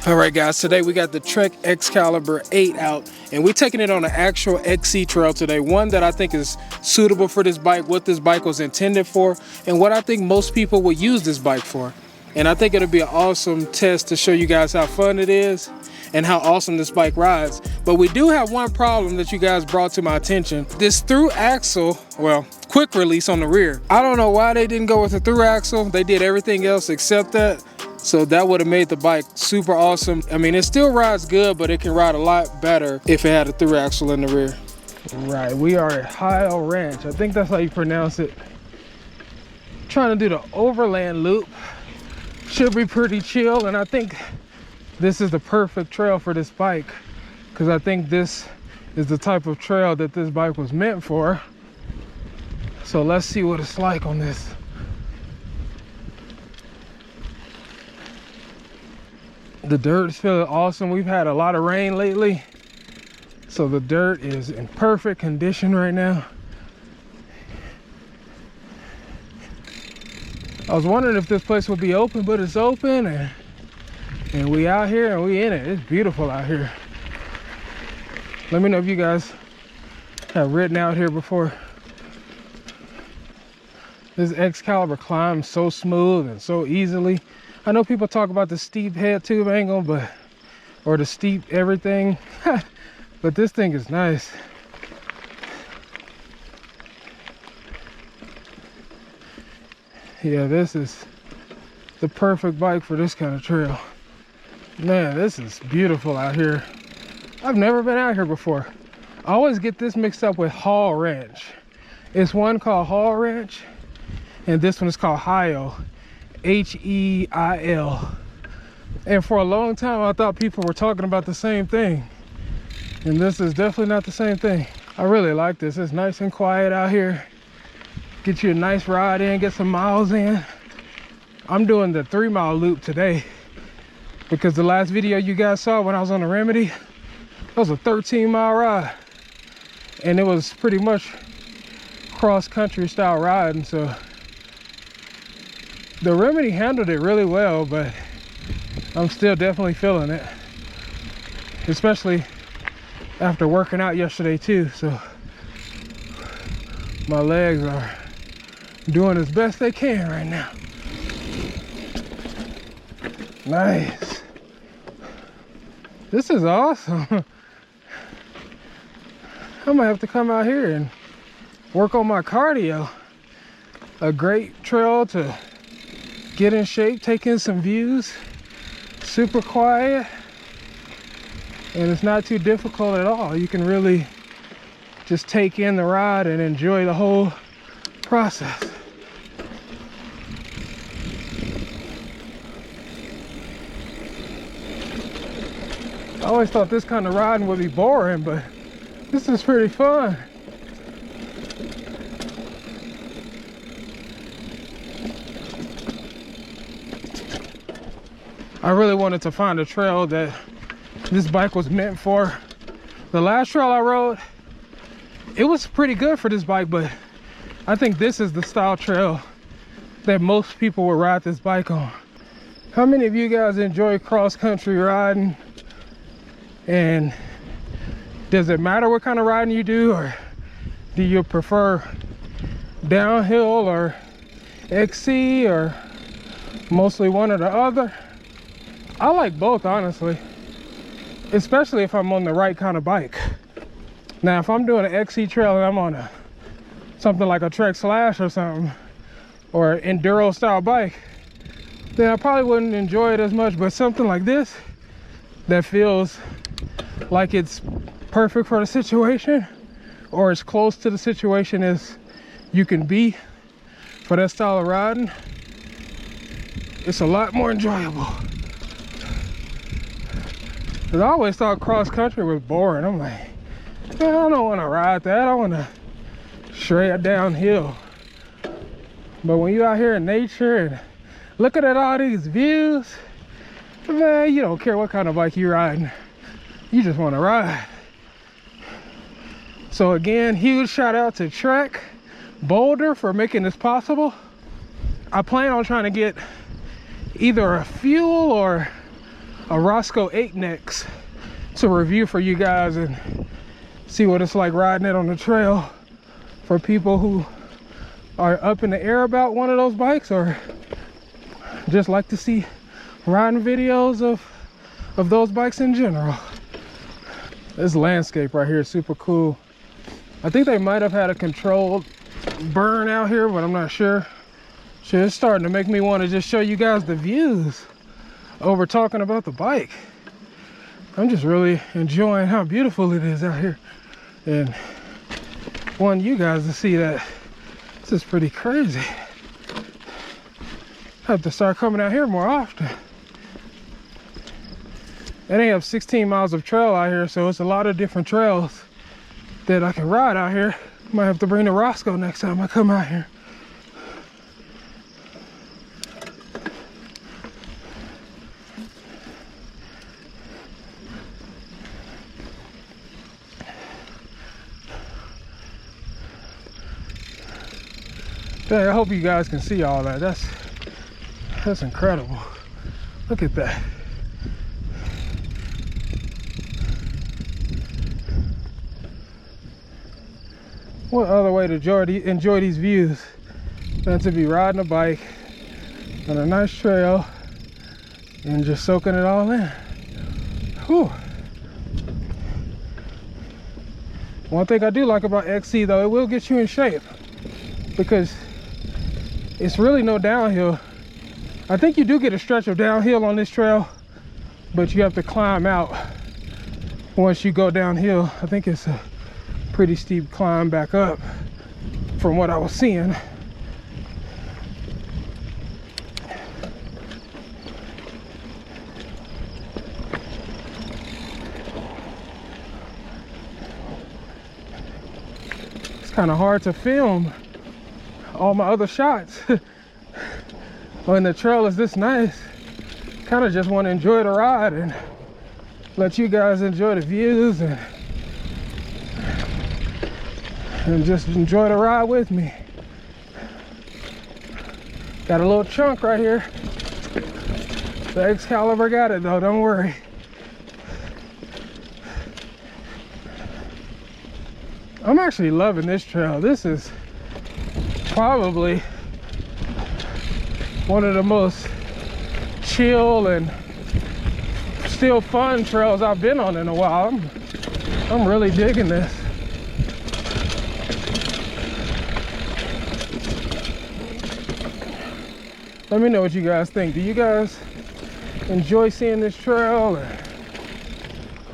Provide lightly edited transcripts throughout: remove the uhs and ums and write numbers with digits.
All right, guys, today we got the Trek Excalibur 8 out, and we're taking it on an actual XC trail today, one that I think is suitable for this bike, what this bike was intended for, and what I think most people will use this bike for. And I think it'll be an awesome test to show you guys how fun it is and how awesome this bike rides. But we do have one problem that you guys brought to my attention. This through axle, well, quick release on the rear. I don't know why they didn't go with the through axle. They did everything else except that. So that would have made the bike super awesome. I mean, it still rides good, but it can ride a lot better if it had a through axle in the rear. Right, we are at Ohio Ranch. I think that's how you pronounce it. Trying to do the Overland Loop. Should be pretty chill, and I think this is the perfect trail for this bike, because I think this is the type of trail that this bike was meant for. So let's see what it's like on this. The dirt is feeling awesome. We've had a lot of rain lately, so the dirt is in perfect condition right now. I was wondering if this place would be open, but it's open, and we out here and we in it. It's beautiful out here. Let me know if you guys have ridden out here before. This Excalibur climbs so smooth and so easily. I know people talk about the steep head tube angle, or the steep everything, but this thing is nice. Yeah, this is the perfect bike for this kind of trail. Man, this is beautiful out here. I've never been out here before. I always get this mixed up with Hall Ranch. It's one called Hall Ranch, and this one is called Heil. H-E-I-L. And for a long time I thought people were talking about the same thing, and this is definitely not the same thing. I really like this. It's nice and quiet out here. Get you a nice ride in, get some miles in. I'm doing the 3-mile loop today because the last video you guys saw when I was on the Remedy, that was a 13-mile ride, and it was pretty much cross-country style riding. So the Remedy handled it really well, but I'm still definitely feeling it, especially after working out yesterday too. So my legs are doing as best they can right now. Nice. This is awesome. I might have to come out here and work on my cardio. A great trail to get in shape, take in some views, super quiet, and it's not too difficult at all. You can really just take in the ride and enjoy the whole process. I always thought this kind of riding would be boring, but this is pretty fun. I really wanted to find a trail that this bike was meant for. The last trail I rode, it was pretty good for this bike, but I think this is the style trail that most people will ride this bike on. How many of you guys enjoy cross-country riding? And does it matter what kind of riding you do, or do you prefer downhill or XC, or mostly one or the other? I like both, honestly, especially if I'm on the right kind of bike. Now, if I'm doing an XC trail and I'm on something like a Trek Slash or something, or an enduro style bike, then I probably wouldn't enjoy it as much. But something like this that feels like it's perfect for the situation, or as close to the situation as you can be for that style of riding, it's a lot more enjoyable. Cause I always thought cross country was boring. I'm like, man, I don't want to ride that. I want to straight downhill. But when you're out here in nature and looking at all these views, man, you don't care what kind of bike you're riding. You just want to ride. So again, huge shout out to Trek Boulder for making this possible. I plan on trying to get either a fuel or a Roscoe 8 next to review for you guys and see what it's like riding it on the trail for people who are up in the air about one of those bikes, or just like to see riding videos of those bikes in general. This landscape right here is super cool. I think they might have had a controlled burn out here, but I'm not sure. Shit, it's starting to make me want to just show you guys the views over talking about the bike. I'm just really enjoying how beautiful it is out here, and want you guys to see that this is pretty crazy. I have to start coming out here more often. And they have 16 miles of trail out here, so it's a lot of different trails that I can ride out here. Might have to bring the Roscoe next time I come out here. Dang, I hope you guys can see all that. That's incredible. Look at that. What other way to enjoy these views than to be riding a bike on a nice trail and just soaking it all in. Whew. One thing I do like about XC though, it will get you in shape because it's really no downhill. I think you do get a stretch of downhill on this trail, but you have to climb out once you go downhill. I think it's a pretty steep climb back up from what I was seeing. It's kind of hard to film all my other shots when the trail is this nice. Kind of just want to enjoy the ride and let you guys enjoy the views and just enjoy the ride with me. Got a little chunk right here. The Excalibur got it though, don't worry. I'm actually loving this trail. This is probably one of the most chill and still fun trails I've been on in a while. I'm really digging this. Let me know what you guys think. Do you guys enjoy seeing this trail and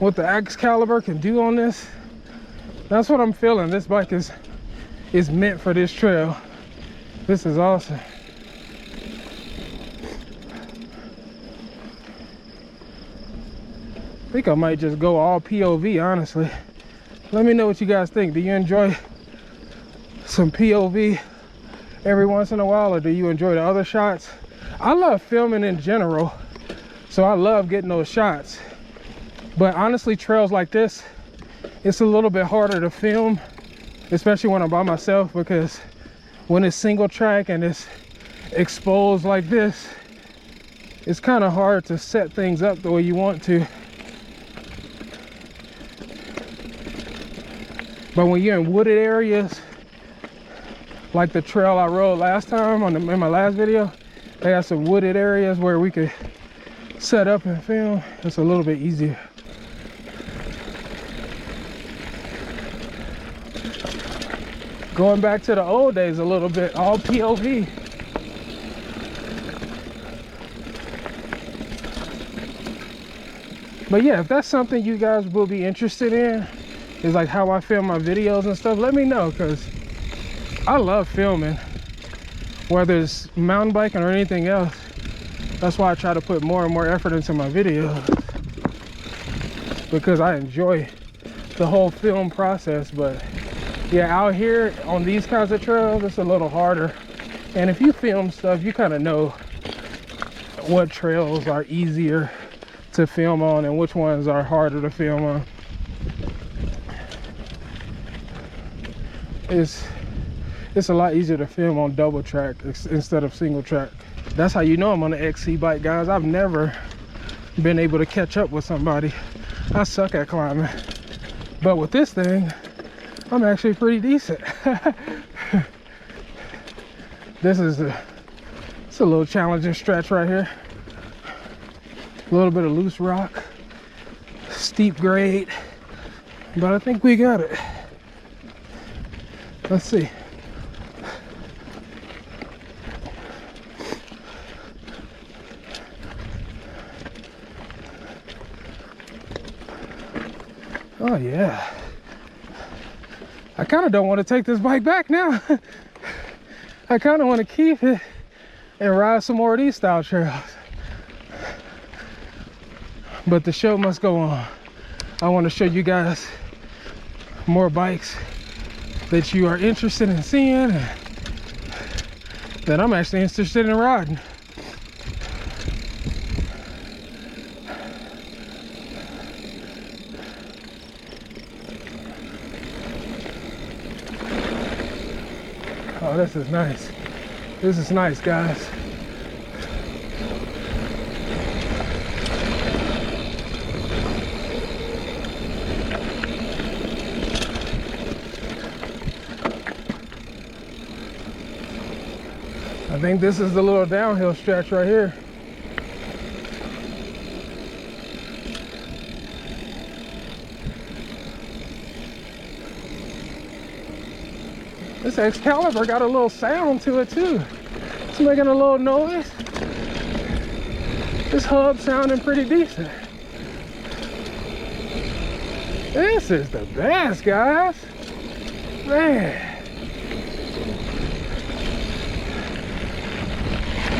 what the Excalibur can do on this? That's what I'm feeling. This bike is meant for this trail. This is awesome. I think I might just go all POV, honestly. Let me know what you guys think. Do you enjoy some POV every once in a while, or do you enjoy the other shots? I love filming in general, so I love getting those shots. But honestly, trails like this, it's a little bit harder to film, especially when I'm by myself, because when it's single track and it's exposed like this, it's kind of hard to set things up the way you want to. But when you're in wooded areas, like the trail I rode last time in my last video, they have some wooded areas where we could set up and film. It's a little bit easier. Going back to the old days a little bit, all POV. But yeah, if that's something you guys will be interested in, is like how I film my videos and stuff, let me know, because I love filming, whether it's mountain biking or anything else. That's why I try to put more and more effort into my videos, because I enjoy the whole film process. But yeah, out here on these kinds of trails, it's a little harder. And if you film stuff, you kind of know what trails are easier to film on and which ones are harder to film on. It's a lot easier to film on double track instead of single track. That's how you know I'm on an XC bike, guys. I've never been able to catch up with somebody. I suck at climbing, but with this thing, I'm actually pretty decent. This is it's a little challenging stretch right here. A little bit of loose rock, steep grade, but I think we got it. Let's see. Oh yeah. I kind of don't want to take this bike back now. I kind of want to keep it and ride some more of these style trails. But the show must go on. I want to show you guys more bikes that you are interested in seeing and that I'm actually interested in riding. Oh, this is nice. This is nice, guys. I think this is the little downhill stretch right here. This Excalibur got a little sound to it too. It's making a little noise. This hub sounding pretty decent. This is the best, guys. Man.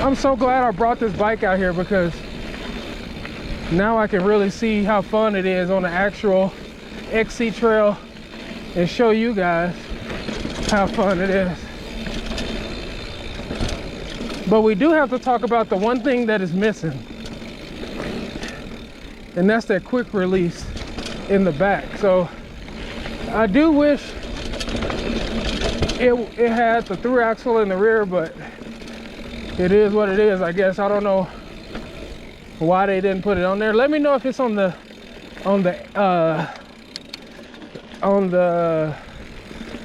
I'm so glad I brought this bike out here because now I can really see how fun it is on the actual XC trail and show you guys how fun it is. But we do have to talk about the one thing that is missing, and that's that quick release in the back. So I do wish it had the through axle in the rear, but it is what it is, I guess. I don't know why they didn't put it on there. Let me know if it's on the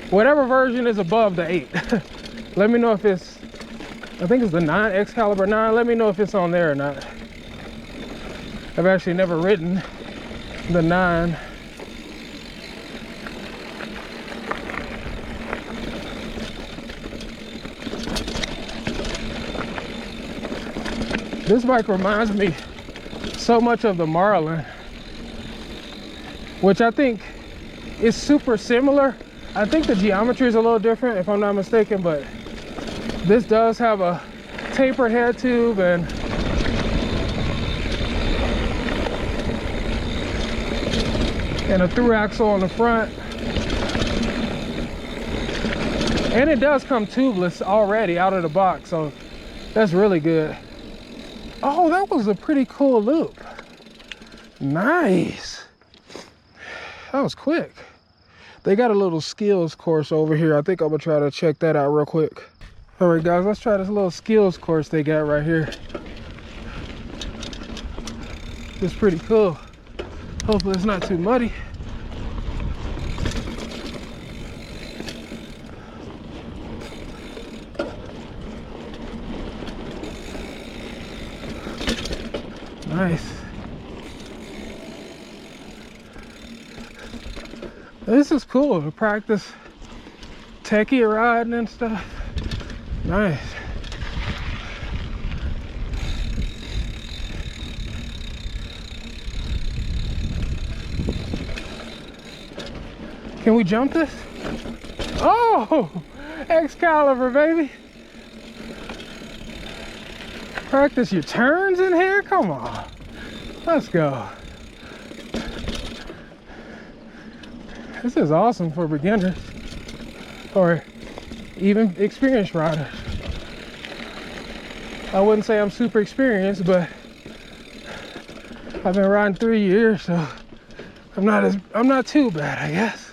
whatever version is above the 8. Let me know if it's, I think it's the 9, Excalibur 9. Let me know if it's on there or not. I've actually never ridden the 9. This bike reminds me so much of the Marlin, which I think is super similar. I think the geometry is a little different if I'm not mistaken, but this does have a tapered head tube and a through axle on the front. And it does come tubeless already out of the box, so that's really good. Oh, that was a pretty cool loop. Nice. That was quick. They got a little skills course over here. I think I'm gonna try to check that out real quick. All right, guys, let's try this little skills course they got right here. It's pretty cool. Hopefully it's not too muddy. Nice. This is cool to practice techie riding and stuff. Nice. Can we jump this? Oh, Excalibur, baby. Practice your turns in here? Come on. Let's go. This is awesome for beginners or even experienced riders. I wouldn't say I'm super experienced, but I've been riding 3 years, so I'm not too bad, I guess.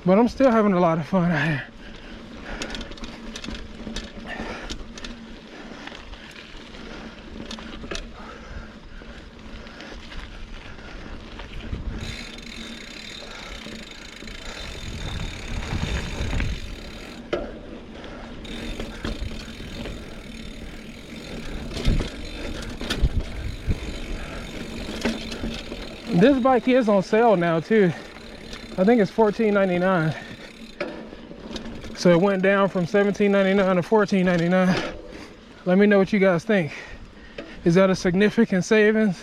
But I'm still having a lot of fun out here. This bike is on sale now too. I think it's $14.99. So it went down from $17.99 to $14.99. Let me know what you guys think. Is that a significant savings,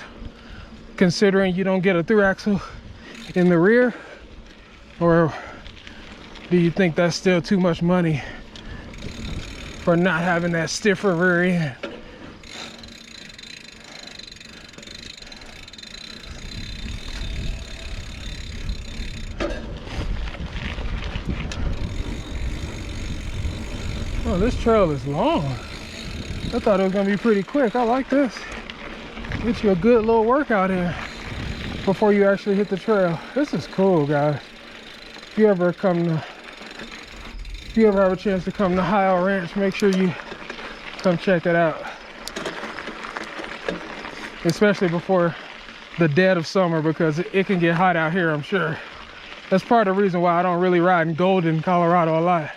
considering you don't get a through axle in the rear? Or do you think that's still too much money for not having that stiffer rear end? Oh, this trail is long. I thought it was gonna be pretty quick. I like this. Get you a good little workout in before you actually hit the trail. This is cool, guys. If you ever have a chance to come to High Ranch, make sure you come check it out. Especially before the dead of summer, because it can get hot out here, I'm sure. That's part of the reason why I don't really ride in Golden, Colorado a lot,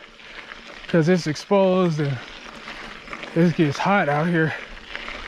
because it's exposed and it gets hot out here.